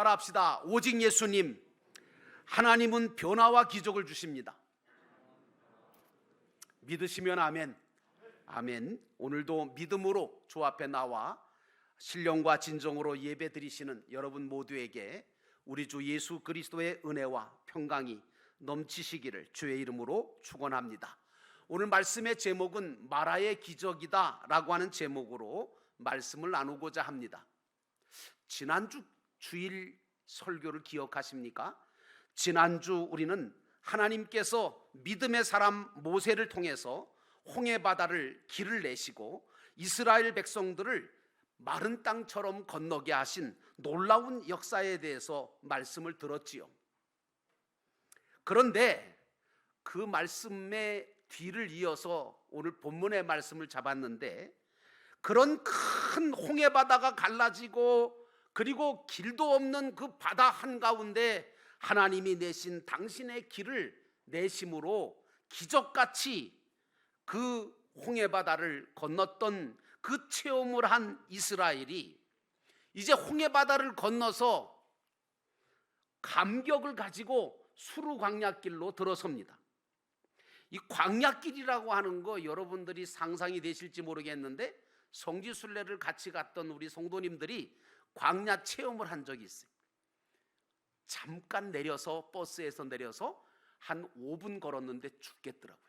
따라합시다. 오직 예수님. 하나님은 변화와 기적을 주십니다. 믿으시면 아멘. 아멘. 오늘도 믿음으로 주 앞에 나와 신령과 진정으로 예배 드리시는 여러분 모두에게 우리 주 예수 그리스도의 은혜와 평강이 넘치시기를 주의 이름으로 축원합니다. 오늘 말씀의 제목은 마라의 기적이다 라고 하는 제목으로 말씀을 나누고자 합니다. 지난주 주일 설교를 기억하십니까? 지난주 우리는 하나님께서 믿음의 사람 모세를 통해서 홍해바다를 길을 내시고 이스라엘 백성들을 마른 땅처럼 건너게 하신 놀라운 역사에 대해서 말씀을 들었지요. 그런데 그 말씀의 뒤를 이어서 오늘 본문의 말씀을 잡았는데, 그런 큰 홍해바다가 갈라지고 그리고 길도 없는 그 바다 한가운데 하나님이 내신 당신의 길을 내심으로 기적같이 그 홍해바다를 건넜던 그 체험을 한 이스라엘이 이제 홍해바다를 건너서 감격을 가지고 수르 광야길로 들어섭니다. 이 광야길이라고 하는 거 여러분들이 상상이 되실지 모르겠는데, 성지순례를 같이 갔던 우리 성도님들이 광야 체험을 한 적이 있어요. 잠깐 내려서 버스에서 내려서 한 5분 걸었는데 죽겠더라고요.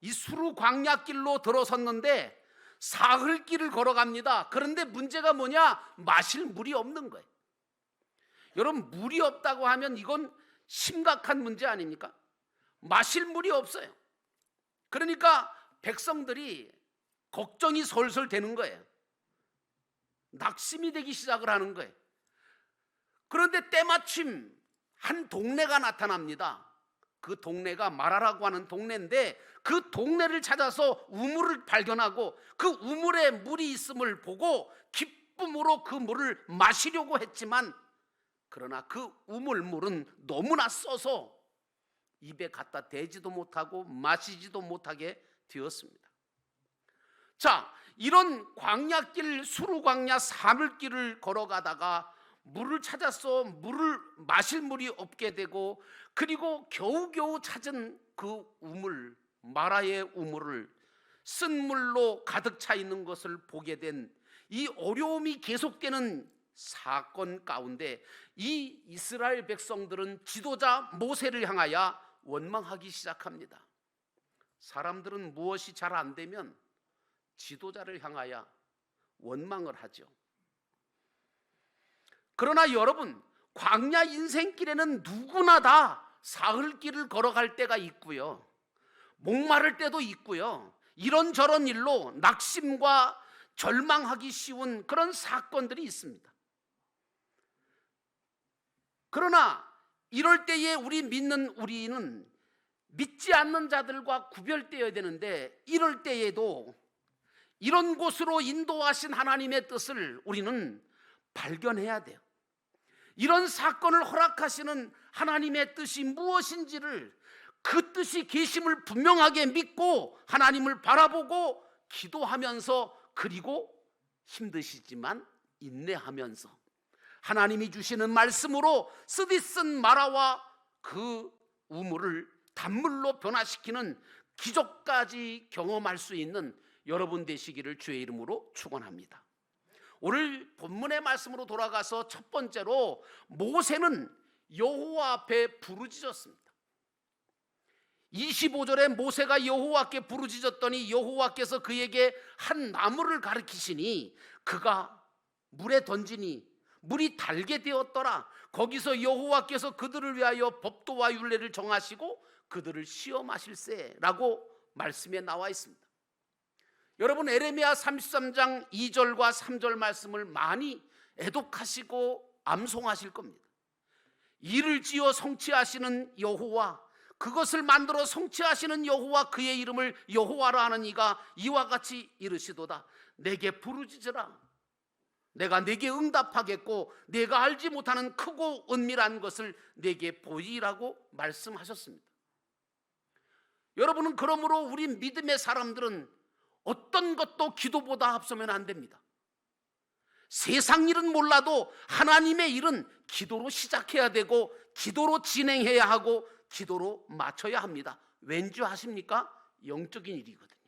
이 수르 광야길로 들어섰는데 사흘길을 걸어갑니다. 그런데 문제가 뭐냐? 마실 물이 없는 거예요. 여러분, 물이 없다고 하면 이건 심각한 문제 아닙니까? 마실 물이 없어요. 그러니까 백성들이 걱정이 솔솔 되는 거예요. 낙심이 되기 시작을 하는 거예요. 그런데 때마침 한 동네가 나타납니다. 그 동네가 마라라고 하는 동네인데, 그 동네를 찾아서 우물을 발견하고 그 우물에 물이 있음을 보고 기쁨으로 그 물을 마시려고 했지만, 그러나 그 우물물은 너무나 써서 입에 갖다 대지도 못하고 마시지도 못하게 되었습니다. 자, 이런 광야길, 수르광야 사흘길을 걸어가다가 물을 찾아서 물을 마실 물이 없게 되고, 그리고 겨우겨우 찾은 그 우물, 마라의 우물을 쓴 물로 가득 차 있는 것을 보게 된 이 어려움이 계속되는 사건 가운데 이 이스라엘 백성들은 지도자 모세를 향하여 원망하기 시작합니다. 사람들은 무엇이 잘 안 되면 지도자를 향하여 원망을 하죠. 그러나 여러분, 광야 인생길에는 누구나 다 사흘길을 걸어갈 때가 있고요, 목마를 때도 있고요, 이런저런 일로 낙심과 절망하기 쉬운 그런 사건들이 있습니다. 그러나 이럴 때에 우리는 믿지 않는 자들과 구별되어야 되는데, 이럴 때에도 이런 곳으로 인도하신 하나님의 뜻을 우리는 발견해야 돼요. 이런 사건을 허락하시는 하나님의 뜻이 무엇인지를, 그 뜻이 계심을 분명하게 믿고 하나님을 바라보고 기도하면서, 그리고 힘드시지만 인내하면서 하나님이 주시는 말씀으로 쓰디쓴 마라와 그 우물을 단물로 변화시키는 기적까지 경험할 수 있는 여러분 되시기를 주의 이름으로 축원합니다. 오늘 본문의 말씀으로 돌아가서 첫 번째로 모세는 여호와 앞에 부르짖었습니다. 25절에 모세가 여호와께 부르짖었더니 여호와께서 그에게 한 나무를 가리키시니 그가 물에 던지니 물이 달게 되었더라. 거기서 여호와께서 그들을 위하여 법도와 율례를 정하시고 그들을 시험하실세라고 말씀에 나와 있습니다. 여러분, 에레미야 33장 2절과 3절 말씀을 많이 애독하시고 암송하실 겁니다. 이를 지어 성취하시는 여호와, 그것을 만들어 성취하시는 여호와, 그의 이름을 여호와라 하는 이가 이와 같이 이르시도다. 내게 부르짖으라. 내가 내게 응답하겠고 내가 알지 못하는 크고 은밀한 것을 내게 보이라고 말씀하셨습니다. 여러분은 그러므로 우리 믿음의 사람들은 어떤 것도 기도보다 앞서면 안 됩니다. 세상 일은 몰라도 하나님의 일은 기도로 시작해야 되고 기도로 진행해야 하고 기도로 마쳐야 합니다. 왠지 아십니까? 영적인 일이거든요.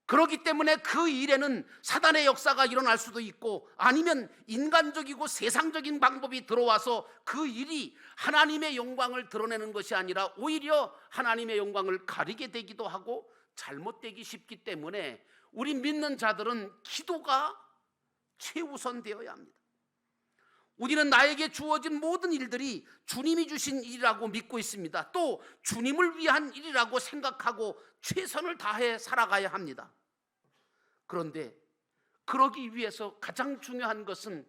그렇기 때문에 그 일에는 사단의 역사가 일어날 수도 있고 아니면 인간적이고 세상적인 방법이 들어와서 그 일이 하나님의 영광을 드러내는 것이 아니라 오히려 하나님의 영광을 가리게 되기도 하고 잘못되기 쉽기 때문에 우리 믿는 자들은 기도가 최우선 되어야 합니다. 우리는 나에게 주어진 모든 일들이 주님이 주신 일이라고 믿고 있습니다. 또 주님을 위한 일이라고 생각하고 최선을 다해 살아가야 합니다. 그런데 그러기 위해서 가장 중요한 것은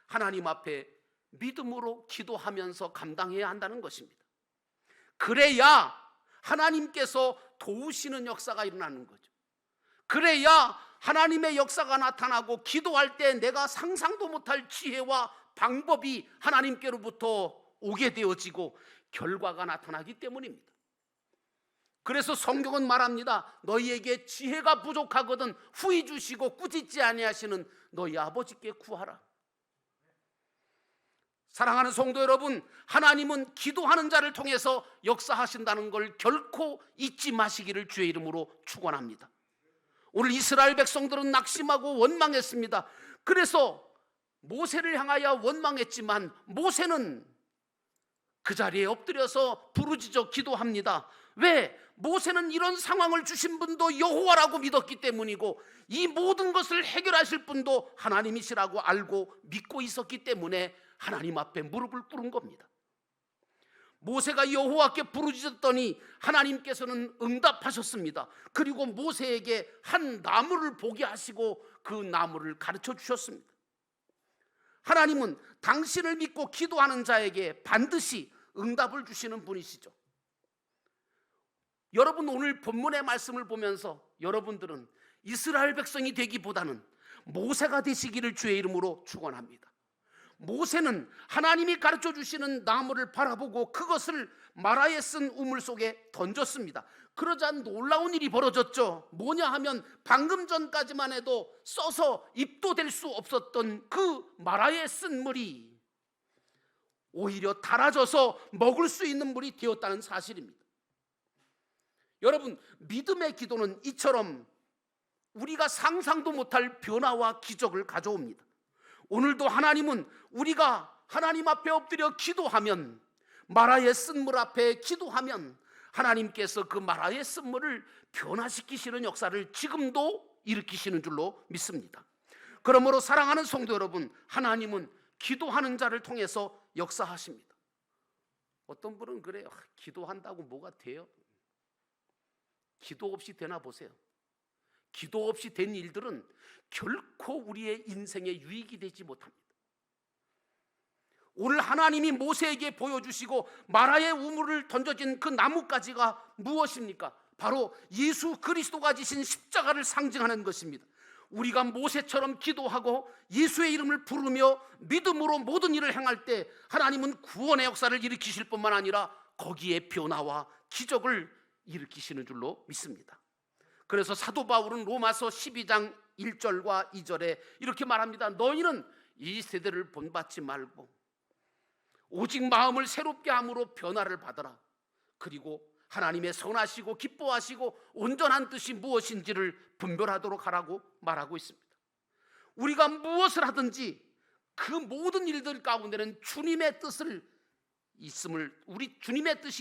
하나님 앞에 믿음으로 기도하면서 감당해야 한다는 것입니다. 그래야 하나님께서 도우시는 역사가 일어나는 거죠. 그래야 하나님의 역사가 나타나고 기도할 때 내가 상상도 못할 지혜와 방법이 하나님께로부터 오게 되어지고 결과가 나타나기 때문입니다. 그래서 성경은 말합니다. 너희에게 지혜가 부족하거든 후히 주시고 꾸짖지 아니하시는 너희 아버지께 구하라. 사랑하는 성도 여러분, 하나님은 기도하는 자를 통해서 역사하신다는 걸 결코 잊지 마시기를 주의 이름으로 축원합니다. 오늘 이스라엘 백성들은 낙심하고 원망했습니다. 그래서 모세를 향하여 원망했지만 모세는 그 자리에 엎드려서 부르짖어 기도합니다. 왜? 모세는 이런 상황을 주신 분도 여호와라고 믿었기 때문이고 이 모든 것을 해결하실 분도 하나님이시라고 알고 믿고 있었기 때문에 하나님 앞에 무릎을 꿇은 겁니다. 모세가 여호와께 부르짖었더니 하나님께서는 응답하셨습니다. 그리고 모세에게 한 나무를 보게 하시고 그 나무를 가르쳐 주셨습니다. 하나님은 당신을 믿고 기도하는 자에게 반드시 응답을 주시는 분이시죠. 여러분, 오늘 본문의 말씀을 보면서 여러분들은 이스라엘 백성이 되기보다는 모세가 되시기를 주의 이름으로 축원합니다. 모세는 하나님이 가르쳐 주시는 나무를 바라보고 그것을 마라에 쓴 우물 속에 던졌습니다. 그러자 놀라운 일이 벌어졌죠. 뭐냐 하면 방금 전까지만 해도 써서 입도 될 수 없었던 그 마라에 쓴 물이 오히려 달아져서 먹을 수 있는 물이 되었다는 사실입니다. 여러분, 믿음의 기도는 이처럼 우리가 상상도 못할 변화와 기적을 가져옵니다. 오늘도 하나님은 우리가 하나님 앞에 엎드려 기도하면, 마라에 쓴 물 앞에 기도하면 하나님께서 그 마라에 쓴 물을 변화시키시는 역사를 지금도 일으키시는 줄로 믿습니다. 그러므로 사랑하는 성도 여러분, 하나님은 기도하는 자를 통해서 역사하십니다. 어떤 분은 그래요. 기도한다고 뭐가 돼요? 기도 없이 되나 보세요. 기도 없이 된 일들은 결코 우리의 인생에 유익이 되지 못합니다. 오늘 하나님이 모세에게 보여주시고 마라의 우물을 던져진 그 나뭇가지가 무엇입니까? 바로 예수 그리스도가 지신 십자가를 상징하는 것입니다. 우리가 모세처럼 기도하고 예수의 이름을 부르며 믿음으로 모든 일을 행할 때 하나님은 구원의 역사를 일으키실 뿐만 아니라 거기에 변화와 기적을 일으키시는 줄로 믿습니다. 그래서 사도 바울은 로마서 12장 1절과 2절에 이렇게 말합니다. 너희는 이 세대를 본받지 말고 오직 마음을 새롭게 함으로 변화를 받아라. 그리고 하나님의 선하시고 기뻐하시고 온전한 뜻이 무엇인지를 분별하도록 하라고 말하고 있습니다. 우리가 무엇을 하든지 그 모든 일들 가운데는 주님의 뜻이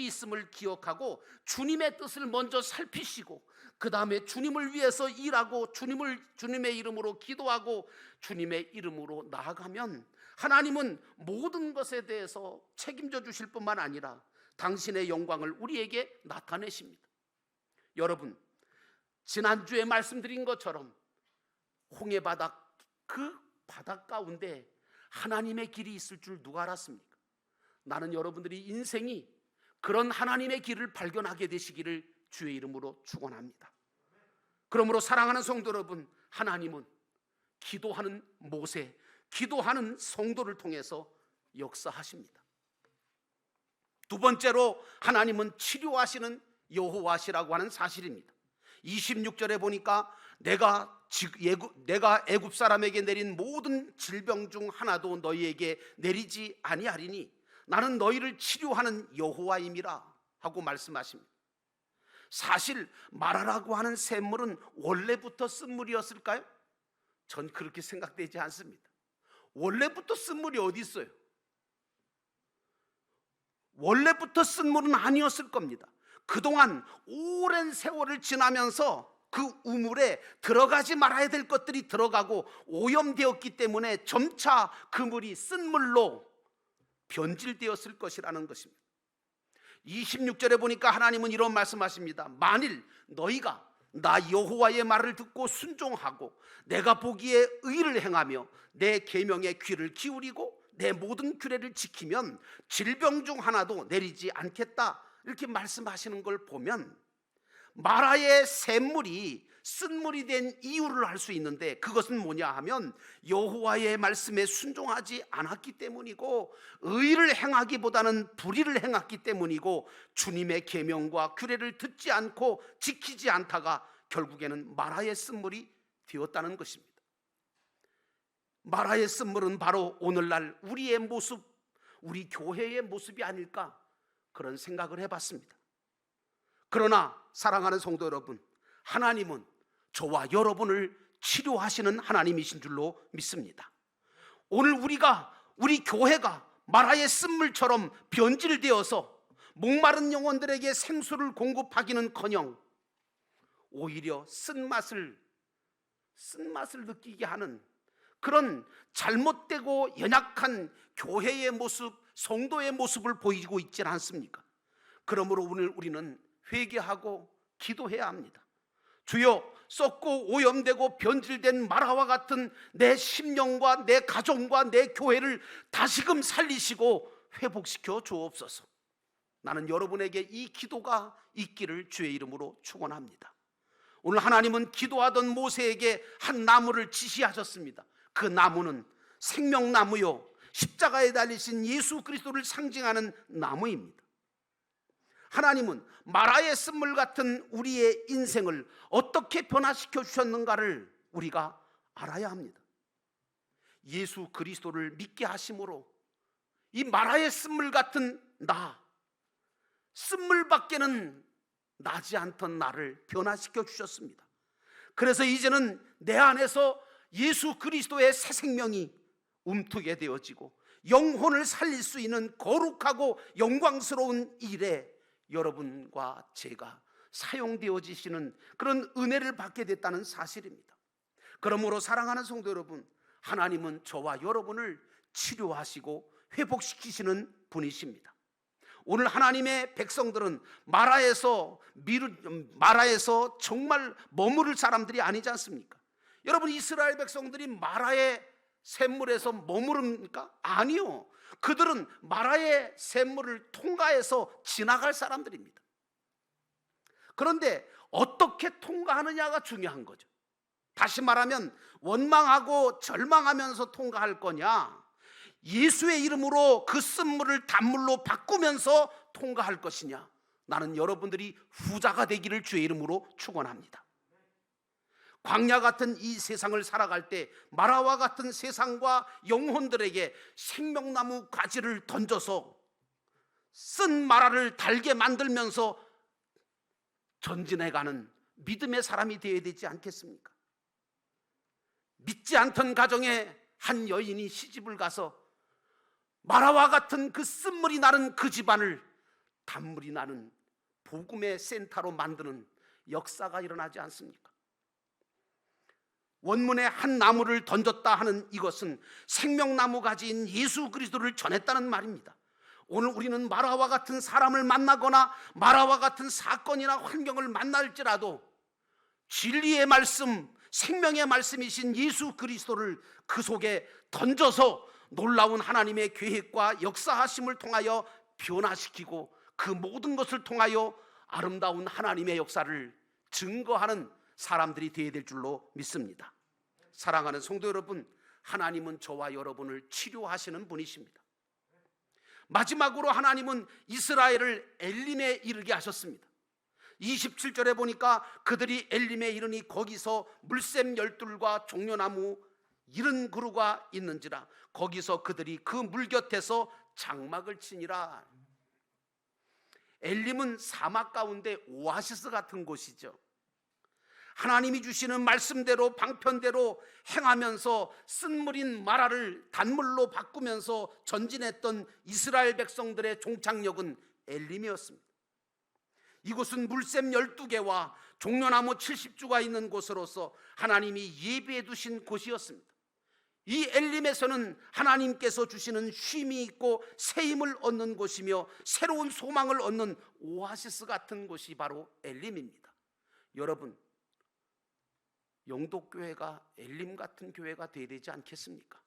있음을 기억하고 주님의 뜻을 먼저 살피시고 그 다음에 주님을 위해서 일하고 주님의 이름으로 기도하고 주님의 이름으로 나아가면 하나님은 모든 것에 대해서 책임져 주실 뿐만 아니라 당신의 영광을 우리에게 나타내십니다. 여러분, 지난주에 말씀드린 것처럼 홍해바닥, 그 바닥 가운데 하나님의 길이 있을 줄 누가 알았습니까? 나는 여러분들이 인생이 그런 하나님의 길을 발견하게 되시기를 주의 이름으로 축원합니다. 그러므로 사랑하는 성도 여러분, 하나님은 기도하는 모세, 기도하는 성도를 통해서 역사하십니다. 두 번째로 하나님은 치료하시는 여호와시라고 하는 사실입니다. 26절에 보니까 내가 내가 애굽 사람에게 내린 모든 질병 중 하나도 너희에게 내리지 아니하리니 나는 너희를 치료하는 여호와임이라 하고 말씀하십니다. 사실 마라라고 하는 샘물은 원래부터 쓴물이었을까요? 전 그렇게 생각되지 않습니다. 원래부터 쓴물이 어디 있어요? 원래부터 쓴물은 아니었을 겁니다. 그동안 오랜 세월을 지나면서 그 우물에 들어가지 말아야 될 것들이 들어가고 오염되었기 때문에 점차 그 물이 쓴물로 변질되었을 것이라는 것입니다. 26절에 보니까 하나님은 이런 말씀하십니다. 만일 너희가 나 여호와의 말을 듣고 순종하고 내가 보기에 의를 행하며 내 계명에 귀를 기울이고 내 모든 규례를 지키면 질병 중 하나도 내리지 않겠다, 이렇게 말씀하시는 걸 보면 마라의 샘물이 쓴물이 된 이유를 알 수 있는데, 그것은 뭐냐 하면 여호와의 말씀에 순종하지 않았기 때문이고 의를 행하기보다는 불의를 행했기 때문이고 주님의 계명과 규례를 듣지 않고 지키지 않다가 결국에는 마라의 쓴물이 되었다는 것입니다. 마라의 쓴물은 바로 오늘날 우리의 모습, 우리 교회의 모습이 아닐까, 그런 생각을 해봤습니다. 그러나 사랑하는 성도 여러분, 하나님은 저와 여러분을 치료하시는 하나님이신 줄로 믿습니다. 오늘 우리 교회가 마라의 쓴물처럼 변질되어서 목마른 영혼들에게 생수를 공급하기는커녕 오히려 쓴맛을 느끼게 하는 그런 잘못되고 연약한 교회의 모습, 성도의 모습을 보이고 있지 않습니까? 그러므로 오늘 우리는 회개하고 기도해야 합니다. 주여, 썩고 오염되고 변질된 마라와 같은 내 심령과 내 가정과 내 교회를 다시금 살리시고 회복시켜 주옵소서. 나는 여러분에게 이 기도가 있기를 주의 이름으로 축원합니다. 오늘 하나님은 기도하던 모세에게 한 나무를 지시하셨습니다. 그 나무는 생명나무요, 십자가에 달리신 예수 그리스도를 상징하는 나무입니다. 하나님은 마라의 쓴물 같은 우리의 인생을 어떻게 변화시켜 주셨는가를 우리가 알아야 합니다. 예수 그리스도를 믿게 하심으로 이 마라의 쓴물 같은 쓴물밖에는 나지 않던 나를 변화시켜 주셨습니다. 그래서 이제는 내 안에서 예수 그리스도의 새 생명이 움트게 되어지고 영혼을 살릴 수 있는 거룩하고 영광스러운 일에 여러분과 제가 사용되어지시는 그런 은혜를 받게 됐다는 사실입니다. 그러므로 사랑하는 성도 여러분, 하나님은 저와 여러분을 치료하시고 회복시키시는 분이십니다. 오늘 하나님의 백성들은 마라에서 정말 머무를 사람들이 아니지 않습니까? 여러분, 이스라엘 백성들이 마라의 샘물에서 머무릅니까? 아니요. 그들은 마라의 샘물을 통과해서 지나갈 사람들입니다. 그런데 어떻게 통과하느냐가 중요한 거죠. 다시 말하면 원망하고 절망하면서 통과할 거냐, 예수의 이름으로 그 쓴물을 단물로 바꾸면서 통과할 것이냐, 나는 여러분들이 후자가 되기를 주의 이름으로 축원합니다. 광야 같은 이 세상을 살아갈 때 마라와 같은 세상과 영혼들에게 생명나무 가지를 던져서 쓴 마라를 달게 만들면서 전진해가는 믿음의 사람이 되어야 되지 않겠습니까? 믿지 않던 가정에 한 여인이 시집을 가서 마라와 같은 그 쓴물이 나는 그 집안을 단물이 나는 복음의 센터로 만드는 역사가 일어나지 않습니까? 원문에 한 나무를 던졌다 하는 이것은 생명나무 가지인 예수 그리스도를 전했다는 말입니다. 오늘 우리는 마라와 같은 사람을 만나거나 마라와 같은 사건이나 환경을 만날지라도 진리의 말씀, 생명의 말씀이신 예수 그리스도를 그 속에 던져서 놀라운 하나님의 계획과 역사하심을 통하여 변화시키고 그 모든 것을 통하여 아름다운 하나님의 역사를 증거하는 사람들이 되어야 될 줄로 믿습니다. 사랑하는 성도 여러분, 하나님은 저와 여러분을 치료하시는 분이십니다. 마지막으로 하나님은 이스라엘을 엘림에 이르게 하셨습니다. 27절에 보니까 그들이 엘림에 이르니 거기서 물샘 12과 종려나무 70그루가 있는지라 거기서 그들이 그 물 곁에서 장막을 치니라. 엘림은 사막 가운데 오아시스 같은 곳이죠. 하나님이 주시는 말씀대로 방편대로 행하면서 쓴물인 마라를 단물로 바꾸면서 전진했던 이스라엘 백성들의 종착역은 엘림이었습니다. 이곳은 물샘 12개와 종려나무 70주가 있는 곳으로서 하나님이 예비해 두신 곳이었습니다. 이 엘림에서는 하나님께서 주시는 쉼이 있고 새 힘을 얻는 곳이며 새로운 소망을 얻는 오아시스 같은 곳이 바로 엘림입니다. 여러분, 영도교회가 엘림 같은 교회가 되어야 되지 않겠습니까?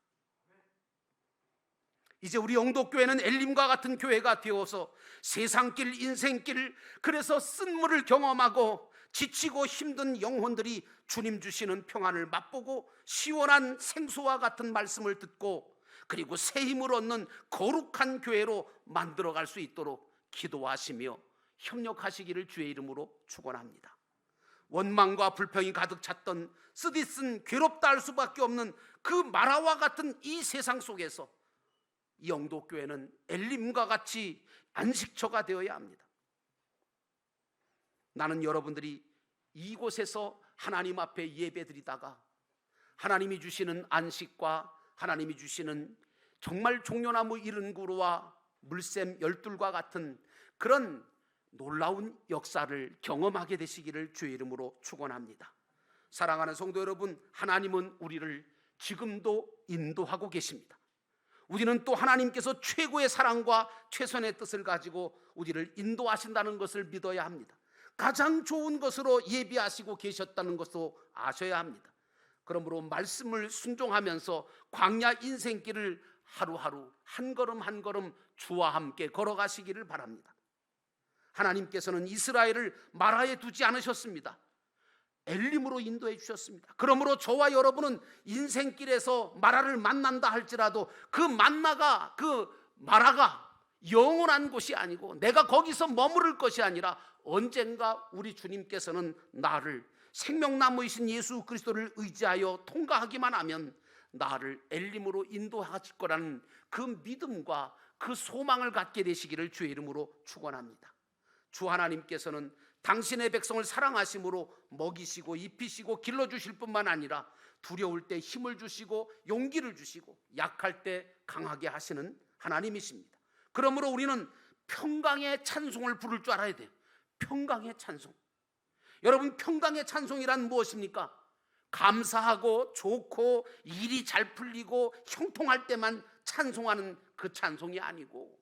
이제 우리 영도교회는 엘림과 같은 교회가 되어서 세상길 인생길, 그래서 쓴물을 경험하고 지치고 힘든 영혼들이 주님 주시는 평안을 맛보고 시원한 생수와 같은 말씀을 듣고 그리고 새 힘을 얻는 거룩한 교회로 만들어갈 수 있도록 기도하시며 협력하시기를 주의 이름으로 축원합니다. 원망과 불평이 가득 찼던 쓰디쓴 괴롭다 할 수밖에 없는 그 마라와 같은 이 세상 속에서 이 영도교회는 엘림과 같이 안식처가 되어야 합니다. 나는 여러분들이 이곳에서 하나님 앞에 예배드리다가 하나님이 주시는 안식과 하나님이 주시는 정말 종려나무 70그루와 물샘 12과 같은 그런 놀라운 역사를 경험하게 되시기를 주의 이름으로 축원합니다. 사랑하는 성도 여러분, 하나님은 우리를 지금도 인도하고 계십니다. 우리는 또 하나님께서 최고의 사랑과 최선의 뜻을 가지고 우리를 인도하신다는 것을 믿어야 합니다. 가장 좋은 것으로 예비하시고 계셨다는 것도 아셔야 합니다. 그러므로 말씀을 순종하면서 광야 인생길을 하루하루 한 걸음 한 걸음 주와 함께 걸어가시기를 바랍니다. 하나님께서는 이스라엘을 마라에 두지 않으셨습니다. 엘림으로 인도해 주셨습니다. 그러므로 저와 여러분은 인생길에서 마라를 만난다 할지라도 그 만나가, 그 마라가 영원한 곳이 아니고 내가 거기서 머무를 것이 아니라 언젠가 우리 주님께서는 나를 생명나무이신 예수 그리스도를 의지하여 통과하기만 하면 나를 엘림으로 인도하실 거라는 그 믿음과 그 소망을 갖게 되시기를 주의 이름으로 축원합니다. 주 하나님께서는 당신의 백성을 사랑하심으로 먹이시고 입히시고 길러주실 뿐만 아니라 두려울 때 힘을 주시고 용기를 주시고 약할 때 강하게 하시는 하나님이십니다. 그러므로 우리는 평강의 찬송을 부를 줄 알아야 돼요. 평강의 찬송. 여러분, 평강의 찬송이란 무엇입니까? 감사하고 좋고 일이 잘 풀리고 형통할 때만 찬송하는 그 찬송이 아니고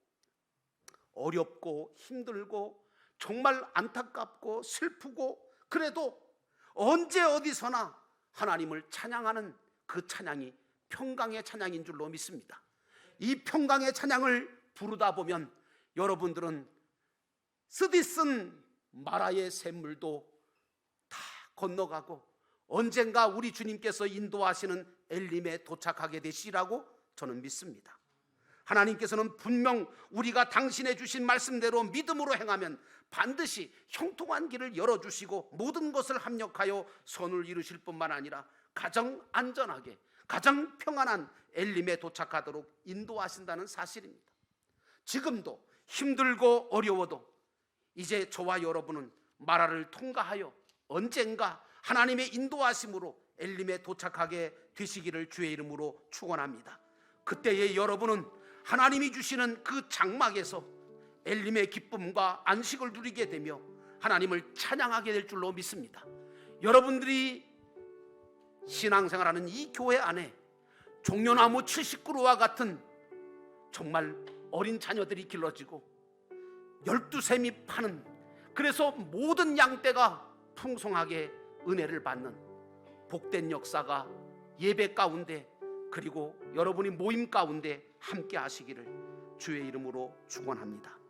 어렵고 힘들고 정말 안타깝고 슬프고 그래도 언제 어디서나 하나님을 찬양하는 그 찬양이 평강의 찬양인 줄로 믿습니다. 이 평강의 찬양을 부르다 보면 여러분들은 쓰디쓴 마라의 샘물도 다 건너가고 언젠가 우리 주님께서 인도하시는 엘림에 도착하게 되시라고 저는 믿습니다. 하나님께서는 분명 우리가 당신의 주신 말씀대로 믿음으로 행하면 반드시 형통한 길을 열어주시고 모든 것을 합력하여 선을 이루실 뿐만 아니라 가장 안전하게 가장 평안한 엘림에 도착하도록 인도하신다는 사실입니다. 지금도 힘들고 어려워도 이제 저와 여러분은 마라를 통과하여 언젠가 하나님의 인도하심으로 엘림에 도착하게 되시기를 주의 이름으로 축원합니다. 그때의 여러분은 하나님이 주시는 그 장막에서 엘림의 기쁨과 안식을 누리게 되며 하나님을 찬양하게 될 줄로 믿습니다. 여러분들이 신앙생활하는 이 교회 안에 종려나무 70그루와 같은 정말 어린 자녀들이 길러지고 12샘이 파는, 그래서 모든 양떼가 풍성하게 은혜를 받는 복된 역사가 예배 가운데 그리고 여러분이 모임 가운데 함께 하시기를 주의 이름으로 축원합니다.